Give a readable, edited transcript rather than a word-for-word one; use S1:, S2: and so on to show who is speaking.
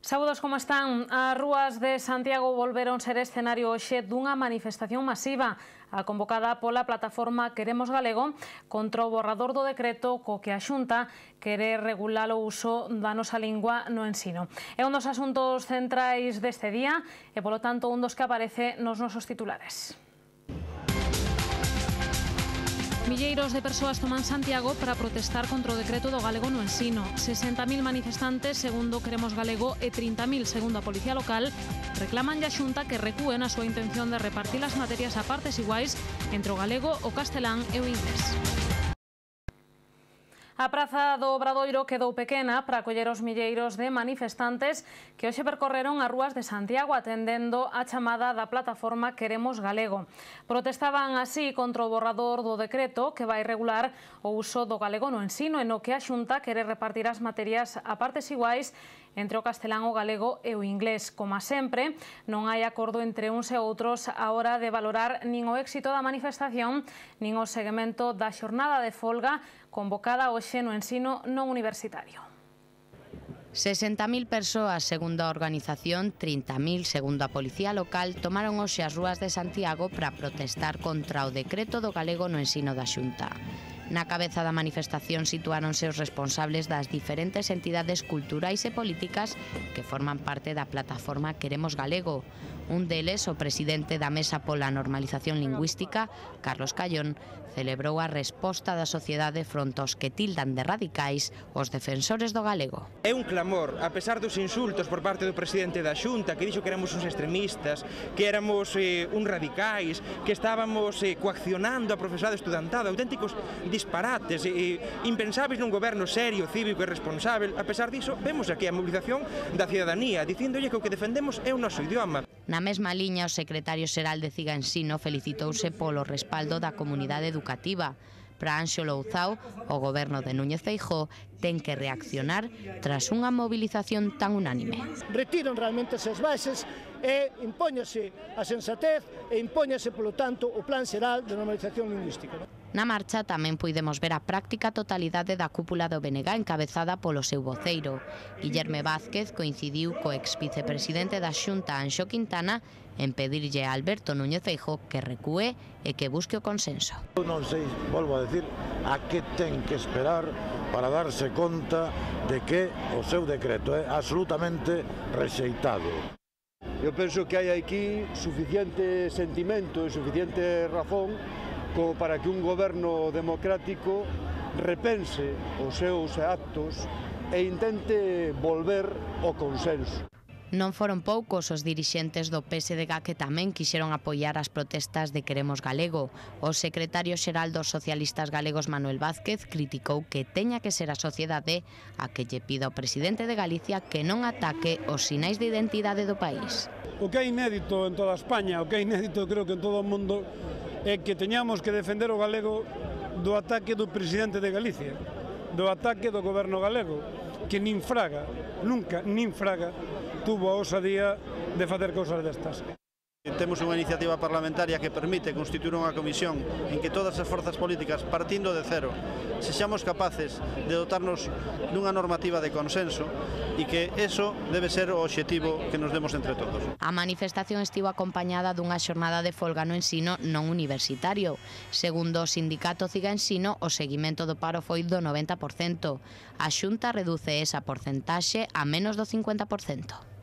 S1: Saúdos, como están? As rúas de Santiago volveron ser escenario hoxe dunha manifestación masiva, a convocada pola plataforma Queremos Galego contra o borrador do decreto co que a Xunta quere regular o uso da nosa lingua no ensino. É un dos asuntos centrais deste día e, polo tanto, un dos que aparece nos nosos titulares. Milleiros de persoas toman Santiago para protestar contra o decreto do galego no ensino. 60.000 manifestantes, segundo Queremos Galego, e 30.000, segundo a Policía Local, reclaman a Xunta que recúe na súa intención de repartir as materias a partes iguais entre o galego, o castelán e o inglés. A praza do Obradoiro quedou pequena para acoller os milleiros de manifestantes que hoxe percorreron as rúas de Santiago atendendo a chamada da plataforma Queremos Galego. Protestaban así contra o borrador do decreto que vai regular o uso do galego no ensino e no que a Xunta quere repartir as materias a partes iguais entre o castelán, o galego e o inglés. Como sempre, non hai acordo entre uns e outros a hora de valorar nin o éxito da manifestación nin o seguimento da xornada de folga convocada hoxe no ensino non universitario.
S2: 60.000 persoas, segundo a organización, 30.000, segundo a Policía Local, tomaron hoxe as rúas de Santiago para protestar contra o decreto do galego no ensino da Xunta. Na cabeza da manifestación situáronse os responsables das diferentes entidades culturais e políticas que forman parte da plataforma Queremos Galego. Un deles, o presidente da Mesa pola Normalización Lingüística, Carlos Callón, celebrou a resposta da sociedade fronte aos que tildan de radicais os defensores do galego.
S3: É un clamor, a pesar dos insultos por parte do presidente da Xunta, que dixo que éramos uns extremistas, que éramos uns radicais, que estábamos coaccionando a profesorado estudantado, auténticos disparates impensáveis nun goberno serio, cívico e responsável. A pesar diso, vemos aquí a mobilización da cidadanía, dicíndolle que o que defendemos é o noso idioma.
S2: Na mesma liña, o secretario xeral de Ciga Ensino felicitouse polo respaldo da comunidade educativa. Para Anxo Louzao, o goberno de Núñez Feijóo ten que reaccionar tras unha mobilización tan unánime.
S4: Retiran realmente esas bases e impóñase a sensatez e impóñase, polo tanto, o plan xeral de normalización lingüística.
S2: Na marcha tamén puidemos ver a práctica totalidade da cúpula do BNG encabezada polo seu voceiro. Guillerme Vázquez coincidiu co ex-vicepresidente da Xunta, Anxo Quintana, en pedirlle a Alberto Núñez Feijóo que recúe e que busque o consenso.
S5: Non sei, volvo a decir, a que ten que esperar para darse conta de que o seu decreto é absolutamente rexeitado.
S6: Eu penso que hai aquí suficiente sentimento e suficiente razón como para que un goberno democrático repense os seus actos e intente volver ao consenso.
S2: Non foron poucos os dirixentes do PSDG que tamén quixeron apoiar as protestas de Queremos Galego. O secretario xeral dos socialistas galegos, Manuel Vázquez, criticou que teña que ser a sociedade a que lle pida ao presidente de Galicia que non ataque os sinais de identidade do país.
S7: O que é inédito en toda España, o que é inédito creo que en todo o mundo, é que teñamos que defender o galego do ataque do presidente de Galicia, do ataque do goberno galego, que nin Fraga, nunca, nin Fraga, tuvo a osadía de facer cousas destas.
S8: Temos unha iniciativa parlamentaria que permite constituir unha comisión en que todas as forzas políticas, partindo de cero, sexamos capaces de dotarnos dunha normativa de consenso e que eso debe ser o obxectivo que nos demos entre todos.
S2: A manifestación estivo acompañada dunha xornada de folga no ensino non universitario. Segundo o sindicato Ciga Ensino, o seguimento do paro foi do 90%. A Xunta reduce esa porcentaxe a menos do 50%.